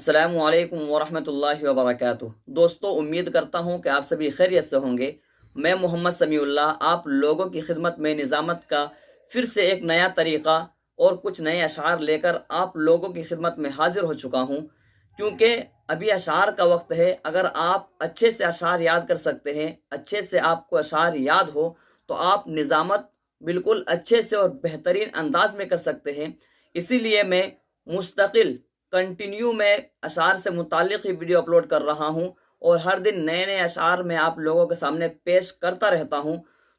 السلام علیکم ورحمۃ اللہ وبرکاتہ۔ دوستو، امید کرتا ہوں کہ آپ سبھی خیریت سے ہوں گے۔ میں محمد سمیع اللہ آپ لوگوں کی خدمت میں نظامت کا پھر سے ایک نیا طریقہ اور کچھ نئے اشعار لے کر آپ لوگوں کی خدمت میں حاضر ہو چکا ہوں، کیونکہ ابھی اشعار کا وقت ہے۔ اگر آپ اچھے سے اشعار یاد کر سکتے ہیں، اچھے سے آپ کو اشعار یاد ہو، تو آپ نظامت بالکل اچھے سے اور بہترین انداز میں کر سکتے ہیں۔ اسی لیے میں مستقل کنٹینیو میں اشعار سے متعلق ہی ویڈیو اپلوڈ کر رہا ہوں، اور ہر دن نئے نئے اشعار میں آپ لوگوں کے سامنے پیش کرتا رہتا ہوں۔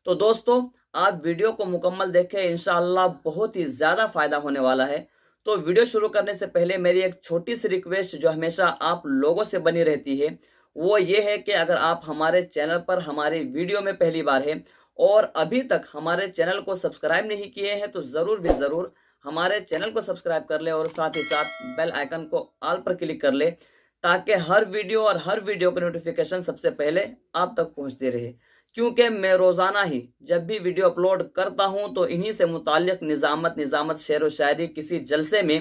تو دوستو، آپ ویڈیو کو مکمل دیکھیں، انشاءاللہ بہت ہی زیادہ فائدہ ہونے والا ہے۔ تو ویڈیو شروع کرنے سے پہلے میری ایک چھوٹی سی ریکویسٹ جو ہمیشہ آپ لوگوں سے بنی رہتی ہے، وہ یہ ہے کہ اگر آپ ہمارے چینل پر ہماری ویڈیو میں پہلی بار ہیں اور ابھی تک ہمارے چینل کو سبسکرائب نہیں کیے ہیں، تو ضرور بھی ضرور ہمارے چینل کو سبسکرائب کر لے، اور ساتھ ہی ساتھ بیل آئیکن کو آل پر کلک کر لے، تاکہ ہر ویڈیو کی نوٹیفیکیشن سب سے پہلے آپ تک پہنچتے رہے۔ کیونکہ میں روزانہ ہی جب بھی ویڈیو اپلوڈ کرتا ہوں تو انہی سے متعلق نظامت شعر و شاعری، کسی جلسے میں،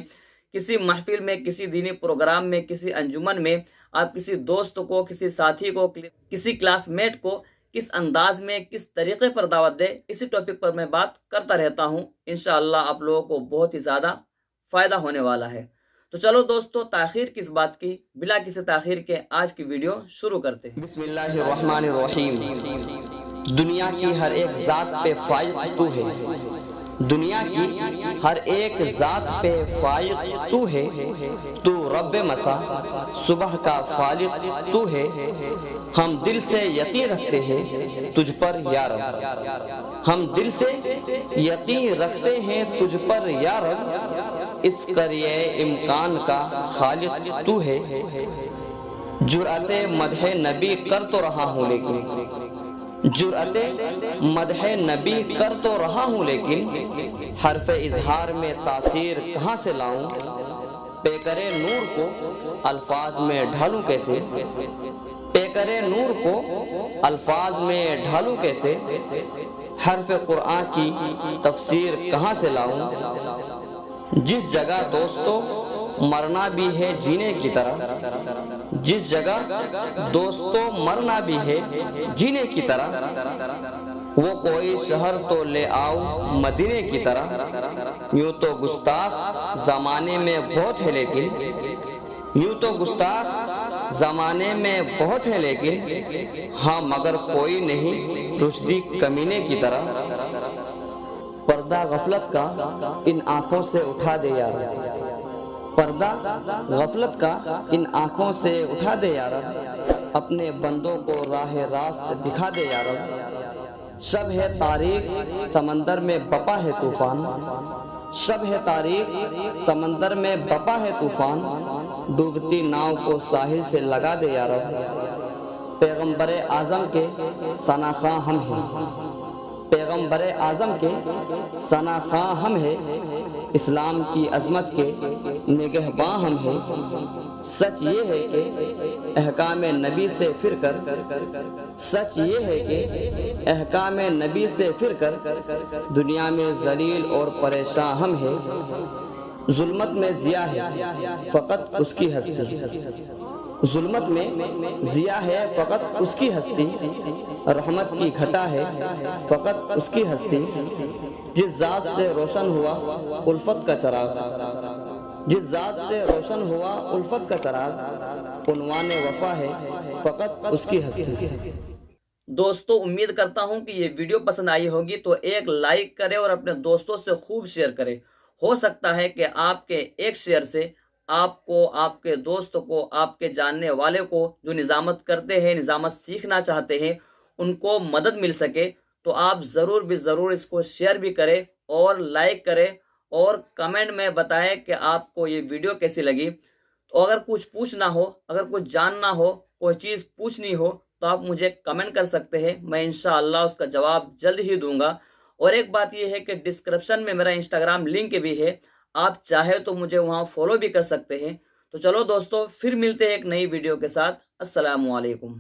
کسی محفل میں، کسی دینی پروگرام میں، کسی انجمن میں، آپ کسی دوست کو، کسی ساتھی کو، کسی کلاس میٹ کو کس انداز میں، کس طریقے پر دعوت دے، اسی ٹاپک پر میں بات کرتا رہتا ہوں۔ انشاءاللہ آپ لوگوں کو بہت ہی زیادہ فائدہ ہونے والا ہے۔ تو چلو دوستو، تاخیر کس بات کی، بلا کسی تاخیر کے آج کی ویڈیو شروع کرتے ہیں۔ بسم اللہ الرحمن الرحیم۔ دنیا کی ہر ایک ذات پہ فائق تو ہے، دنیا کی ہر ایک ذات پہ فائق تو ہے، تو رب مسا صبح کا خالق تو ہے۔ ہم دل سے یقین رکھتے ہیں تجھ پر یا رب، ہم دل سے یقین رکھتے ہیں تجھ پر یا رب، اس قریہ امکان کا خالق تو ہے۔ جرأت مدح نبی کر تو رہا ہوں لیکن، جرأت مدح نبی کر تو رہا ہوں لیکن، حرف اظہار میں تاثیر کہاں سے لاؤں، پیکر نور کو الفاظ میں ڈھالوں کیسے، پیکر نور کو الفاظ میں ڈھالوں کیسے، حرف قرآن کی تفسیر کہاں سے لاؤں۔ جس جگہ دوستو مرنا بھی ہے جینے کی طرح، جس جگہ دوستو مرنا بھی ہے جینے کی طرح، وہ کوئی شہر تو لے آؤ مدینے کی طرح۔ یوں تو گستاخ زمانے میں بہت ہے لیکن، یوں تو گستاخ زمانے میں بہت ہے لیکن، ہاں مگر کوئی نہیں رشدی کمینے کی طرح۔ پردہ غفلت کا ان آنکھوں سے اٹھا دے یار، پردہ غفلت کا ان آنکھوں سے اٹھا دے یا رب، اپنے بندوں کو راہ راست دکھا دے یا رب۔ شب ہے تاریک سمندر میں بپا ہے طوفان، شب ہے تاریک سمندر میں بپا ہے طوفان، ڈوبتی ناؤ کو ساحل سے لگا دے یا رب۔ پیغمبر اعظم کے ثنا خواں ہم ہیں، پیغمبر اعظم کے ثنا خواں ہم ہیں، اسلام کی عظمت کے نگہباں ہم ہیں۔ سچ یہ ہے کہ احکام نبی سے پھر کر، سچ یہ ہے کہ احکام نبی سے پھر کر، دنیا میں ذلیل اور پریشاں ہم ہیں۔ ظلمت میں ضیا ہے فقط اس کی ہستی، ظلمت میں ضیا ہے فقط اس کی ہستی، رحمت کی گھٹا ہے فقط اس کی ہستی، جس ذات سے روشن ہوا الفت کا چراغ، جس ذات سے روشن ہوا الفت کا چراغ، عنوان وفا ہے فقط اس کی ہستی۔ دوستو، امید کرتا ہوں کہ یہ ویڈیو پسند آئی ہوگی، تو ایک لائک کرے اور اپنے دوستوں سے خوب شیئر کرے۔ ہو سکتا ہے کہ آپ کے ایک شیئر سے آپ کو، آپ کے دوست کو، آپ کے جاننے والے کو جو نظامت کرتے ہیں، نظامت سیکھنا چاہتے ہیں، ان کو مدد مل سکے۔ تو آپ ضرور بھی ضرور اس کو شیئر بھی کریں اور لائک کریں، اور کمنٹ میں بتائیں کہ آپ کو یہ ویڈیو کیسی لگی۔ تو اگر کچھ پوچھنا ہو، اگر کچھ جاننا ہو، کوئی چیز پوچھنی ہو، تو آپ مجھے کمنٹ کر سکتے ہیں، میں انشاءاللہ اس کا جواب جلد ہی دوں گا۔ اور ایک بات یہ ہے کہ ڈسکرپشن میں میرا انسٹاگرام لنک بھی ہے، آپ چاہے تو مجھے وہاں فالو بھی کر سکتے ہیں۔ تو چلو دوستو، پھر ملتے ہیں ایک نئی ویڈیو کے ساتھ۔ السلام علیکم۔